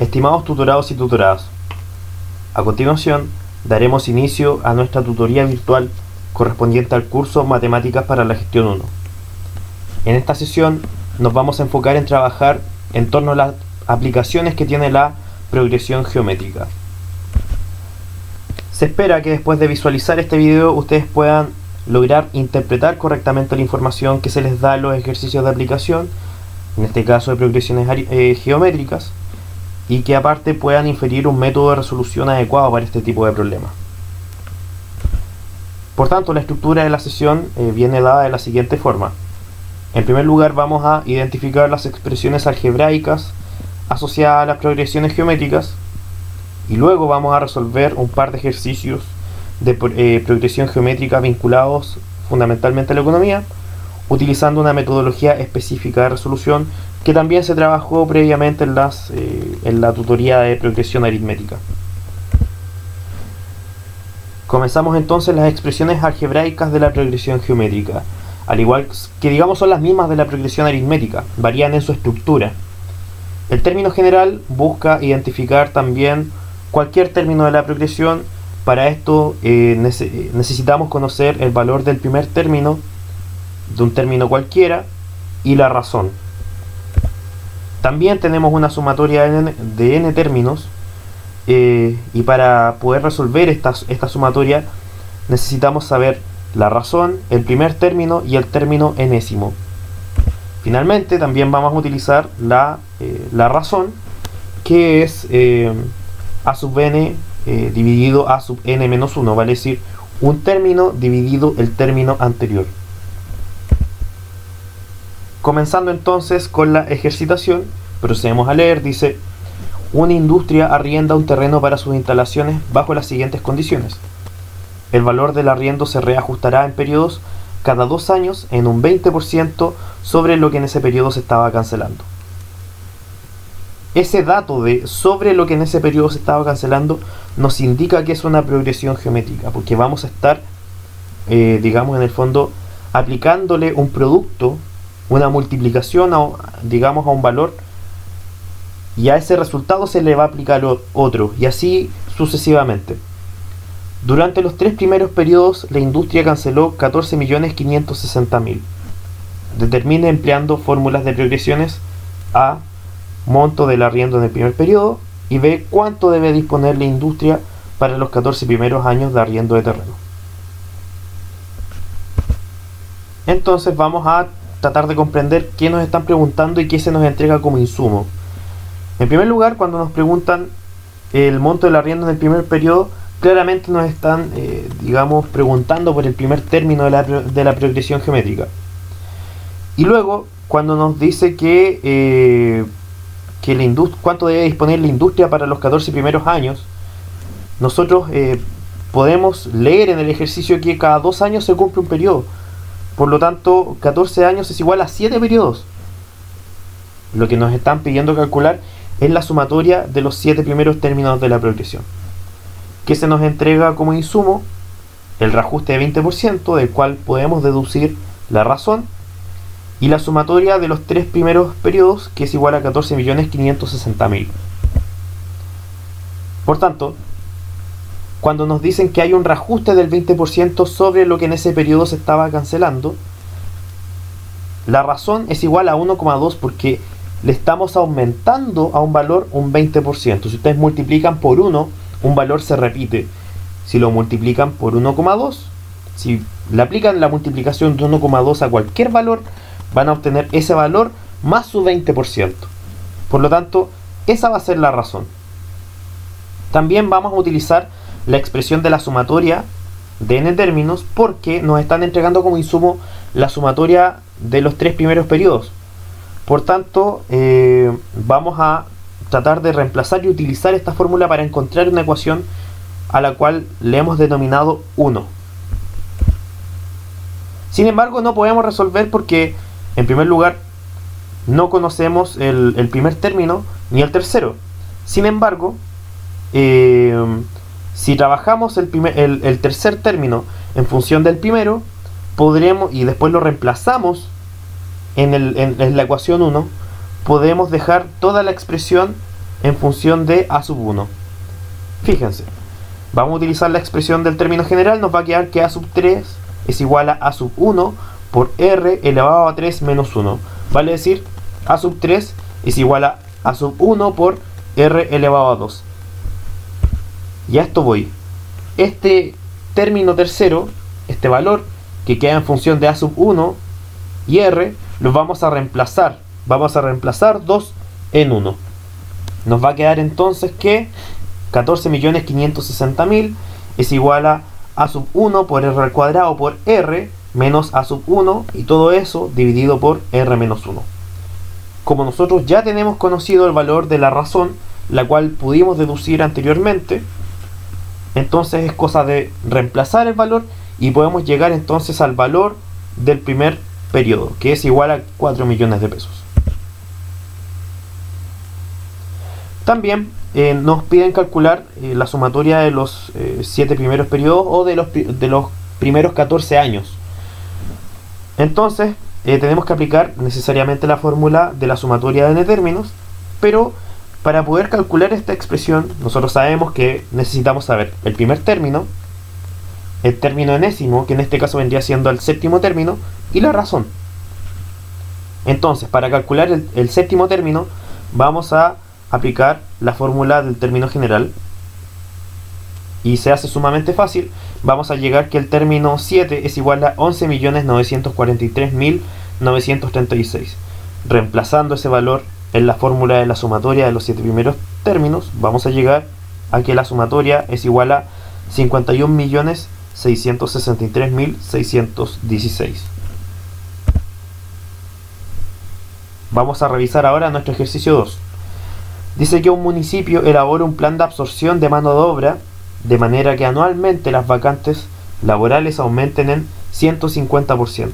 Estimados tutorados y tutoradas, a continuación daremos inicio a nuestra tutoría virtual correspondiente al curso Matemáticas para la Gestión 1. En esta sesión nos vamos a enfocar en trabajar en torno a las aplicaciones que tiene la progresión geométrica. Se espera que después de visualizar este video ustedes puedan lograr interpretar correctamente la información que se les da en los ejercicios de aplicación, en este caso de progresiones geométricas, y que aparte puedan inferir un método de resolución adecuado para este tipo de problemas. Por tanto, la estructura de la sesión viene dada de la siguiente forma. En primer lugar, vamos a identificar las expresiones algebraicas asociadas a las progresiones geométricas y luego vamos a resolver un par de ejercicios de progresión geométrica vinculados fundamentalmente a la economía, utilizando una metodología específica de resolución que también se trabajó previamente en la tutoría de progresión aritmética. Comenzamos entonces las expresiones algebraicas de la progresión geométrica. Al igual que digamos son las mismas de la progresión aritmética, varían en su estructura. El término general busca identificar también cualquier término de la progresión. Para esto necesitamos conocer el valor del primer término, de un término cualquiera, y la razón. También tenemos una sumatoria de n términos, y para poder resolver esta sumatoria necesitamos saber la razón, el primer término y el término enésimo. Finalmente también vamos a utilizar la razón, que es a sub n dividido a sub n menos 1, vale decir un término dividido el término anterior. Comenzando entonces con la ejercitación, procedemos a leer. Dice: una industria arrienda un terreno para sus instalaciones bajo las siguientes condiciones. El valor del arriendo se reajustará en periodos cada 2 años en un 20% sobre lo que en ese periodo se estaba cancelando. Ese dato de sobre lo que en ese periodo se estaba cancelando nos indica que es una progresión geométrica, porque vamos a estar, digamos en el fondo, aplicándole un producto, una multiplicación a un valor, y a ese resultado se le va a aplicar otro, y así sucesivamente. Durante los 3 primeros periodos la industria canceló 14.560.000. Determine empleando fórmulas de progresiones A, monto del arriendo en el primer periodo, y B, cuánto debe disponer la industria para los 14 primeros años de arriendo de terreno. Entonces vamos a tratar de comprender qué nos están preguntando y qué se nos entrega como insumo. En primer lugar, cuando nos preguntan el monto del arriendo en el primer periodo, claramente nos están preguntando por el primer término de la progresión geométrica. Y luego, cuando nos dice que cuánto debe disponer la industria para los 14 primeros años, nosotros podemos leer en el ejercicio que cada 2 años se cumple un periodo. Por lo tanto, 14 años es igual a 7 periodos. Lo que nos están pidiendo calcular es la sumatoria de los 7 primeros términos de la progresión, que se nos entrega como insumo el reajuste de 20%, del cual podemos deducir la razón, y la sumatoria de los 3 primeros periodos, que es igual a 14.560.000. Por tanto, cuando nos dicen que hay un reajuste del 20% sobre lo que en ese periodo se estaba cancelando, la razón es igual a 1,2, porque le estamos aumentando a un valor un 20%. Si ustedes multiplican por 1, un valor se repite. Si lo multiplican por 1,2, si le aplican la multiplicación de 1,2 a cualquier valor, van a obtener ese valor más su 20%. Por lo tanto, esa va a ser la razón. También vamos a utilizar la expresión de la sumatoria de n términos, porque nos están entregando como insumo la sumatoria de los 3 primeros periodos. Por tanto, vamos a tratar de reemplazar y utilizar esta fórmula para encontrar una ecuación a la cual le hemos denominado 1. Sin embargo, no podemos resolver porque, en primer lugar, no conocemos el primer término ni el tercero. Sin embargo, si trabajamos el tercer término en función del primero, podremos, y después lo reemplazamos en la ecuación 1, podemos dejar toda la expresión en función de A sub 1. Fíjense, vamos a utilizar la expresión del término general, nos va a quedar que A sub 3 es igual a A sub 1 por R elevado a 3 menos 1. Vale decir, A sub 3 es igual a A sub 1 por R elevado a 2. Y a esto voy. Este término tercero, este valor que queda en función de A sub 1 y R, los vamos a reemplazar. Vamos a reemplazar 2 en 1. Nos va a quedar entonces que 14.560.000 es igual a A sub 1 por R al cuadrado por R menos A sub 1, y todo eso dividido por R menos 1. Como nosotros ya tenemos conocido el valor de la razón, la cual pudimos deducir anteriormente, entonces es cosa de reemplazar el valor y podemos llegar entonces al valor del primer periodo, que es igual a 4 millones de pesos. También nos piden calcular la sumatoria de los 7 primeros periodos o de los primeros 14 años. Entonces tenemos que aplicar necesariamente la fórmula de la sumatoria de n términos, pero para poder calcular esta expresión nosotros sabemos que necesitamos saber el primer término, el término enésimo, que en este caso vendría siendo el séptimo término, y la razón. Entonces, para calcular el séptimo término, vamos a aplicar la fórmula del término general, y se hace sumamente fácil. Vamos a llegar que el término 7 es igual a 11.943.936. Reemplazando ese valor en la fórmula de la sumatoria de los 7 primeros términos, vamos a llegar a que la sumatoria es igual a 51.663.616. Vamos a revisar ahora nuestro ejercicio 2. Dice que un municipio elabora un plan de absorción de mano de obra de manera que anualmente las vacantes laborales aumenten en 150%.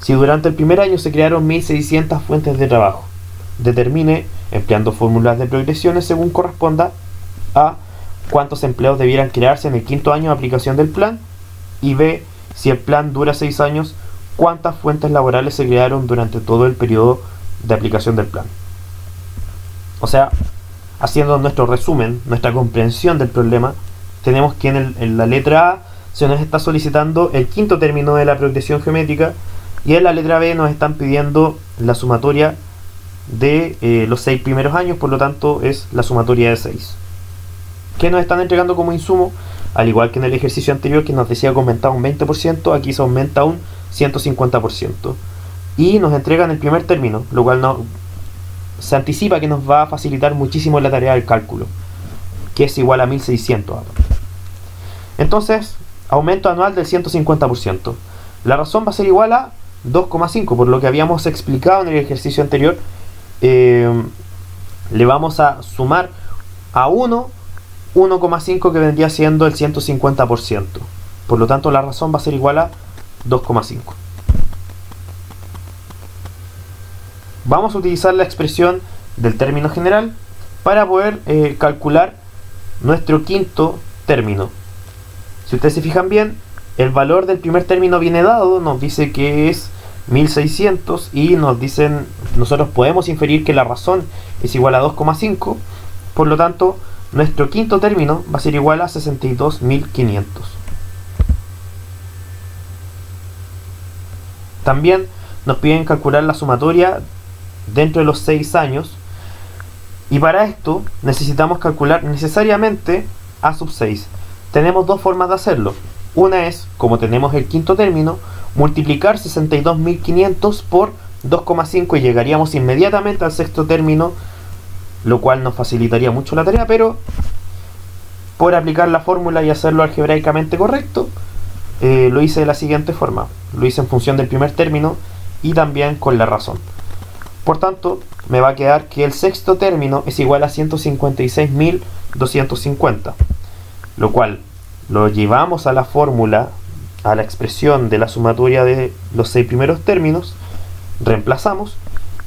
Si durante el primer año se crearon 1.600 fuentes de trabajo, determine, empleando fórmulas de progresiones según corresponda, a cuántos empleos debieran crearse en el quinto año de aplicación del plan, y b, si el plan dura 6 años, cuántas fuentes laborales se crearon durante todo el periodo de aplicación del plan. O sea, haciendo nuestro resumen, nuestra comprensión del problema, tenemos que en la letra A se nos está solicitando el quinto término de la progresión geométrica, y en la letra B nos están pidiendo la sumatoria de los 6 primeros años, por lo tanto es la sumatoria de 6. ¿Qué nos están entregando como insumo? Al igual que en el ejercicio anterior, que nos decía que aumentaba un 20%, aquí se aumenta un 150%. Y nos entregan el primer término, lo cual se anticipa que nos va a facilitar muchísimo la tarea del cálculo, que es igual a 1.600. Entonces, aumento anual del 150%. La razón va a ser igual a 2,5, por lo que habíamos explicado en el ejercicio anterior. Le vamos a sumar a 1,5 que vendría siendo el 150%. Por lo tanto, la razón va a ser igual a 2,5. Vamos a utilizar la expresión del término general para poder calcular nuestro quinto término. Si ustedes se fijan bien, el valor del primer término viene dado, nos dice que es 1.600 y nos dicen, nosotros podemos inferir que la razón es igual a 2,5, por lo tanto nuestro quinto término va a ser igual a 62.500. También nos piden calcular la sumatoria dentro de los 6 años, y para esto necesitamos calcular necesariamente A sub 6. Tenemos dos formas de hacerlo. Una es, como tenemos el quinto término, multiplicar 62.500 por 2,5 y llegaríamos inmediatamente al sexto término, lo cual nos facilitaría mucho la tarea, pero por aplicar la fórmula y hacerlo algebraicamente correcto, lo hice de la siguiente forma. Lo hice en función del primer término y también con la razón. Por tanto, me va a quedar que el sexto término es igual a 156.250, lo cual lo llevamos a la fórmula, a la expresión de la sumatoria de los 6 primeros términos, reemplazamos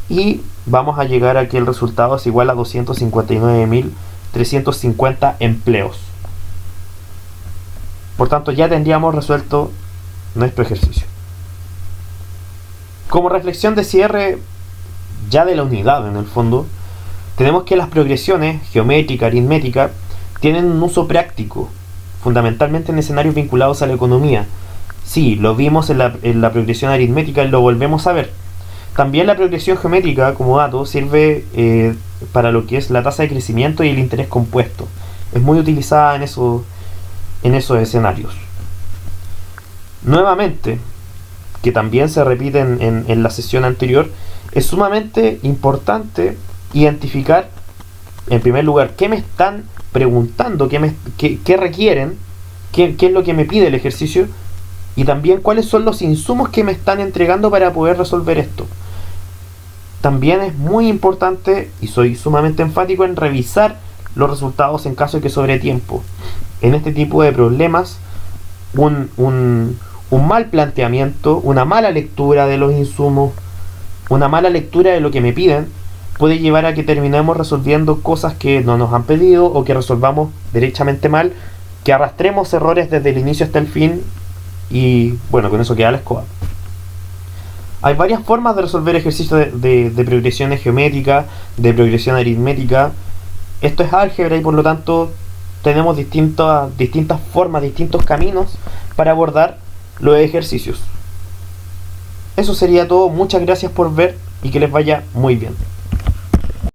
y vamos a llegar a que el resultado es igual a 259.350 empleos. Por tanto, ya tendríamos resuelto nuestro ejercicio. Como reflexión de cierre ya de la unidad, en el fondo, tenemos que las progresiones geométrica, aritmética, tienen un uso práctico, fundamentalmente en escenarios vinculados a la economía. Sí, lo vimos en la progresión aritmética y lo volvemos a ver. También la progresión geométrica, como dato, sirve para lo que es la tasa de crecimiento y el interés compuesto. Es muy utilizada en esos escenarios. Nuevamente, que también se repite en la sesión anterior, es sumamente importante identificar, en primer lugar, qué me están preguntando, qué requieren, qué es lo que me pide el ejercicio, y también cuáles son los insumos que me están entregando para poder resolver esto. También es muy importante, y soy sumamente enfático en revisar los resultados en caso de que sobre tiempo. En este tipo de problemas, un mal planteamiento, una mala lectura de los insumos, una mala lectura de lo que me piden, puede llevar a que terminemos resolviendo cosas que no nos han pedido, o que resolvamos derechamente mal, que arrastremos errores desde el inicio hasta el fin, y bueno, con eso queda la escoba. Hay varias formas de resolver ejercicios de progresiones geométricas, de progresión aritmética. Esto es álgebra y por lo tanto tenemos distintas formas, distintos caminos para abordar los ejercicios. Eso sería todo. Muchas gracias por ver y que les vaya muy bien.